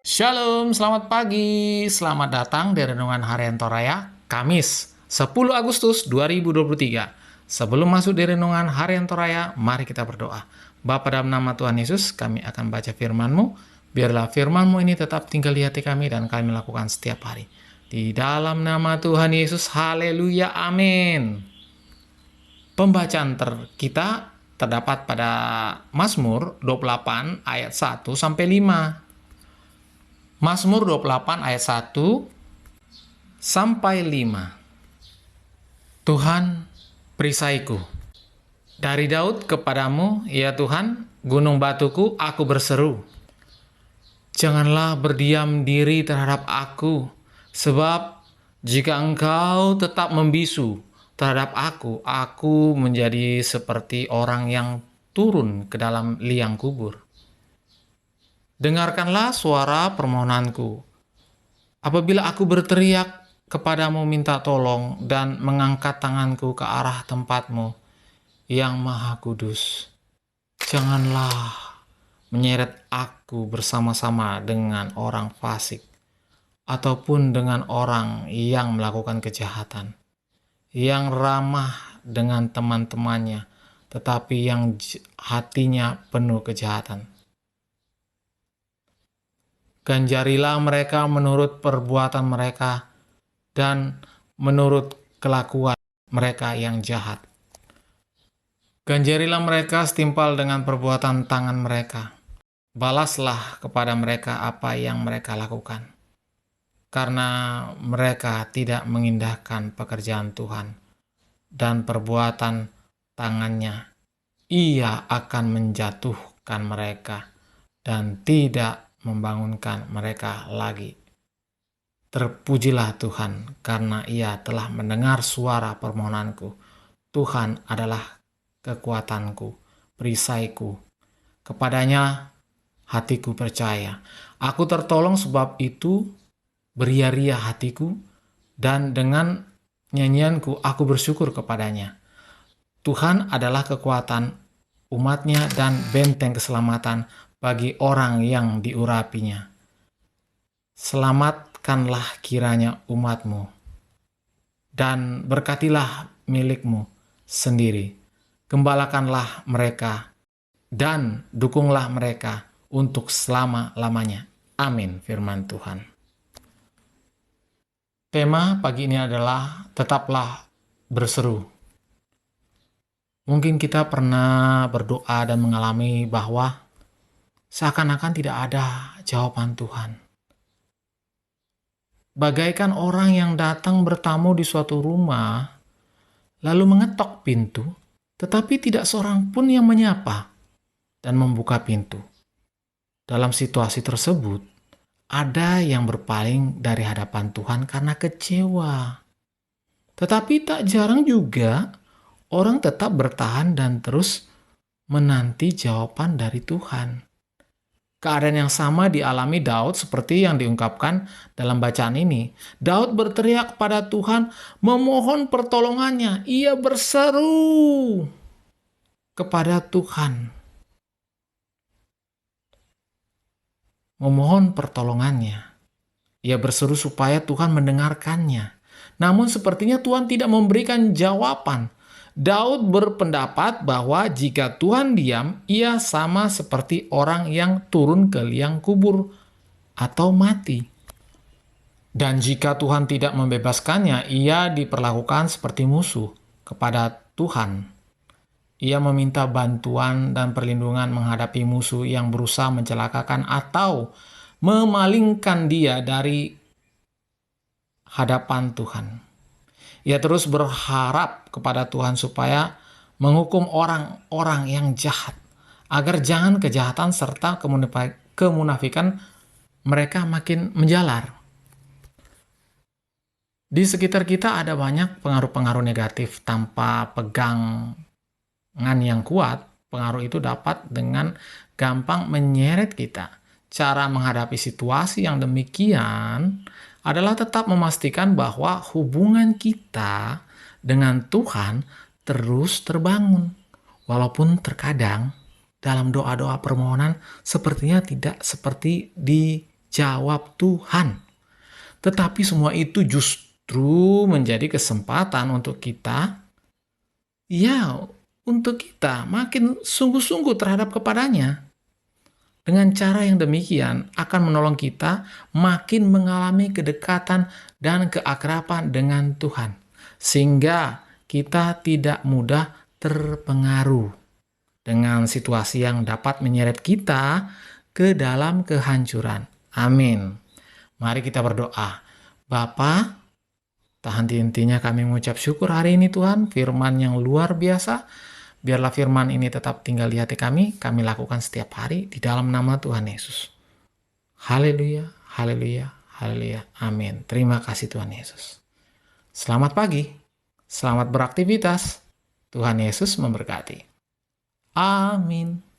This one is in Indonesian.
Shalom, selamat pagi. Selamat datang di Renungan Harian Toraya, Kamis, 10 Agustus 2023. Sebelum masuk di Renungan Harian Toraya, mari kita berdoa. Bapa, dalam nama Tuhan Yesus, kami akan baca firman-Mu. Biarlah firman-Mu ini tetap tinggal di hati kami dan kami lakukan setiap hari. Di dalam nama Tuhan Yesus, haleluya, amin. Pembacaan kita terdapat pada Mazmur 28 ayat 1 sampai 5. Mazmur 28 ayat 1 sampai 5. Tuhan, perisaiku. Dari Daud kepadamu, ya Tuhan, gunung batuku, aku berseru. Janganlah berdiam diri terhadap aku, sebab jika engkau tetap membisu terhadap aku menjadi seperti orang yang turun ke dalam liang kubur. Dengarkanlah suara permohonanku. Apabila aku berteriak kepadamu minta tolong dan mengangkat tanganku ke arah tempat-Mu yang maha kudus, janganlah menyeret aku bersama-sama dengan orang fasik ataupun dengan orang yang melakukan kejahatan, yang ramah dengan teman-temannya, tetapi yang hatinya penuh kejahatan. Ganjarilah mereka menurut perbuatan mereka dan menurut kelakuan mereka yang jahat. Ganjarilah mereka setimpal dengan perbuatan tangan mereka. Balaslah kepada mereka apa yang mereka lakukan. Karena mereka tidak mengindahkan pekerjaan Tuhan dan perbuatan tangannya, Ia akan menjatuhkan mereka dan tidak membangunkan mereka lagi. Terpujilah Tuhan, karena Ia telah mendengar suara permohonanku. Tuhan adalah kekuatanku, perisaiku. Kepadanya hatiku percaya. Aku tertolong, sebab itu beria-ria hatiku, dan dengan nyanyianku aku bersyukur kepadanya. Tuhan adalah kekuatan umatnya dan benteng keselamatan bagi orang yang diurapinya. Selamatkanlah kiranya umat-Mu, dan berkatilah milik-Mu sendiri. Gembalakanlah mereka, dan dukunglah mereka untuk selama-lamanya. Amin, firman Tuhan. Tema pagi ini adalah tetaplah berseru. Mungkin kita pernah berdoa dan mengalami bahwa seakan-akan tidak ada jawaban Tuhan. Bagaikan orang yang datang bertamu di suatu rumah, lalu mengetok pintu, tetapi tidak seorang pun yang menyapa dan membuka pintu. Dalam situasi tersebut, ada yang berpaling dari hadapan Tuhan karena kecewa. Tetapi tak jarang juga orang tetap bertahan dan terus menanti jawaban dari Tuhan. Keadaan yang sama dialami Daud seperti yang diungkapkan dalam bacaan ini. Daud berteriak pada Tuhan, memohon pertolongannya. Ia berseru kepada Tuhan, memohon pertolongannya. Ia berseru supaya Tuhan mendengarkannya. Namun sepertinya Tuhan tidak memberikan jawaban. Daud berpendapat bahwa jika Tuhan diam, ia sama seperti orang yang turun ke liang kubur atau mati. Dan jika Tuhan tidak membebaskannya, ia diperlakukan seperti musuh kepada Tuhan. Ia meminta bantuan dan perlindungan menghadapi musuh yang berusaha mencelakakan atau memalingkan dia dari hadapan Tuhan. Ia terus berharap kepada Tuhan supaya menghukum orang-orang yang jahat, agar jangan kejahatan serta kemunafikan mereka makin menjalar. Di sekitar kita ada banyak pengaruh-pengaruh negatif. Tanpa pegangan yang kuat, pengaruh itu dapat dengan gampang menyeret kita. Cara menghadapi situasi yang demikian adalah tetap memastikan bahwa hubungan kita dengan Tuhan terus terbangun. Walaupun terkadang dalam doa-doa permohonan sepertinya tidak seperti di jawab Tuhan. Tetapi semua itu justru menjadi kesempatan untuk kita, untuk kita makin sungguh-sungguh terhadap kepadanya. Dengan cara yang demikian akan menolong kita makin mengalami kedekatan dan keakraban dengan Tuhan. Sehingga kita tidak mudah terpengaruh dengan situasi yang dapat menyeret kita ke dalam kehancuran. Amin. Mari kita berdoa. Bapa, tak henti-hentinya kami mengucap syukur hari ini Tuhan, firman yang luar biasa. Biarlah firman ini tetap tinggal di hati kami lakukan setiap hari di dalam nama Tuhan Yesus. Haleluya, haleluya, haleluya, amin. Terima kasih Tuhan Yesus. Selamat pagi, selamat beraktivitas. Tuhan Yesus memberkati. Amin.